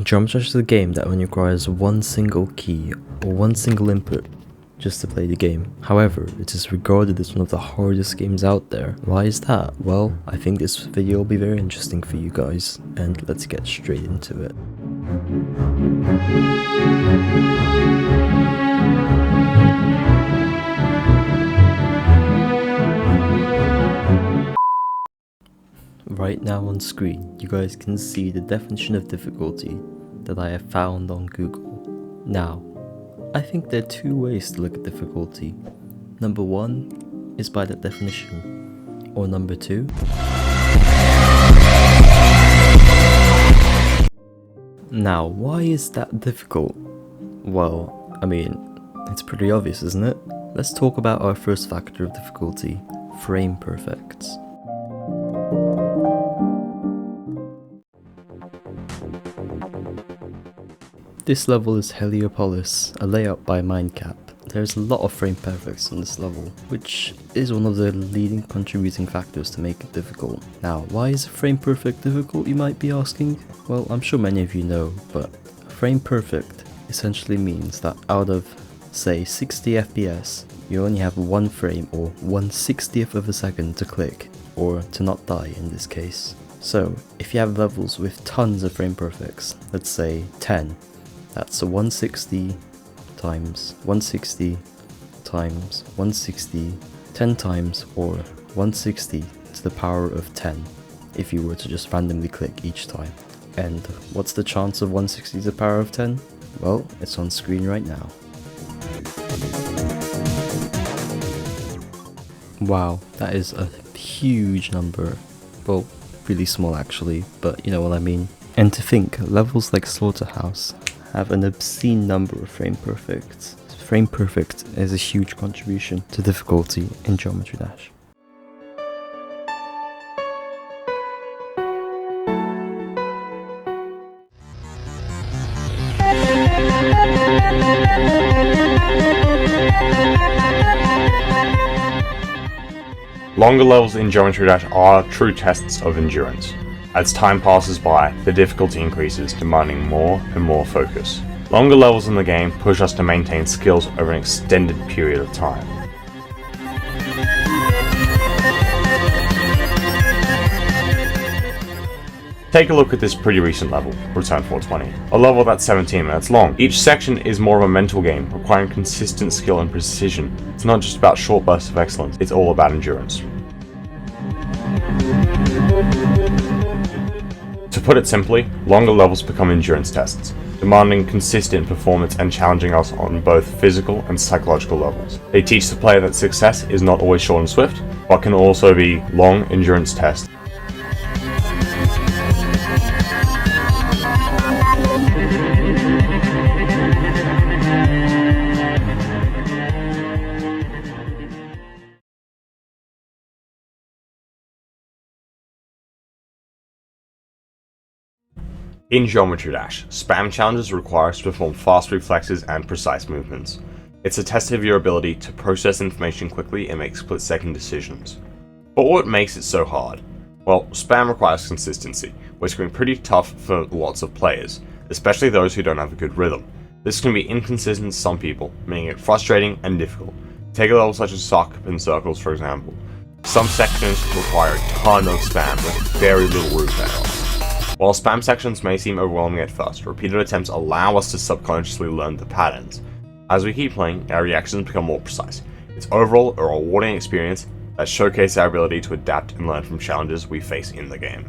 Geometry Dash is a game that only requires one single key or one single input just to play the game. However, it is regarded as one of the hardest games out there. Why is that? Well, I think this video will be very interesting for you guys, and let's get straight into it. Right now on screen, you guys can see the definition of difficulty that I have found on Google. Now, I think there are two ways to look at difficulty. Number one is by that definition, or number two, now why is that difficult? Well, I mean, it's pretty obvious, isn't it? Let's talk about our first factor of difficulty, frame perfects. This level is Heliopolis, a layout by Mindcap. There's a lot of frame perfects on this level, which is one of the leading contributing factors to make it difficult. Now, why is a frame perfect difficult, you might be asking? Well, I'm sure many of you know, but frame perfect essentially means that out of, say, 60 FPS, you only have one frame or 1/60th of a second to click, or to not die in this case. So, if you have levels with tons of frame perfects, let's say 10, that's a 160 times 160 times 160 10 times, or 160 to the power of 10 if you were to just randomly click each time. And what's the chance of 160 to the power of 10? Well, it's on screen right now. Wow, that is a huge number. Well, really small actually, but you know what I mean. And to think, levels like Slaughterhouse have an obscene number of frame perfects. Frame perfect is a huge contribution to difficulty in Geometry Dash. Longer levels in Geometry Dash are true tests of endurance. As time passes by, the difficulty increases, demanding more and more focus. Longer levels in the game push us to maintain skills over an extended period of time. Take a look at this pretty recent level, Return 420, a level that's 17 minutes long. Each section is more of a mental game, requiring consistent skill and precision. It's not just about short bursts of excellence, it's all about endurance. To put it simply, longer levels become endurance tests, demanding consistent performance and challenging us on both physical and psychological levels. They teach the player that success is not always short and swift, but can also be long endurance tests. In Geometry Dash, spam challenges require us to perform fast reflexes and precise movements. It's a test of your ability to process information quickly and make split-second decisions. But what makes it so hard? Well, spam requires consistency, which can be pretty tough for lots of players, especially those who don't have a good rhythm. This can be inconsistent to some people, making it frustrating and difficult. Take a level such as sock and circles, for example. Some sections require a ton of spam with very little room for error. While spam sections may seem overwhelming at first, repeated attempts allow us to subconsciously learn the patterns. As we keep playing, our reactions become more precise. It's overall a rewarding experience that showcases our ability to adapt and learn from challenges we face in the game.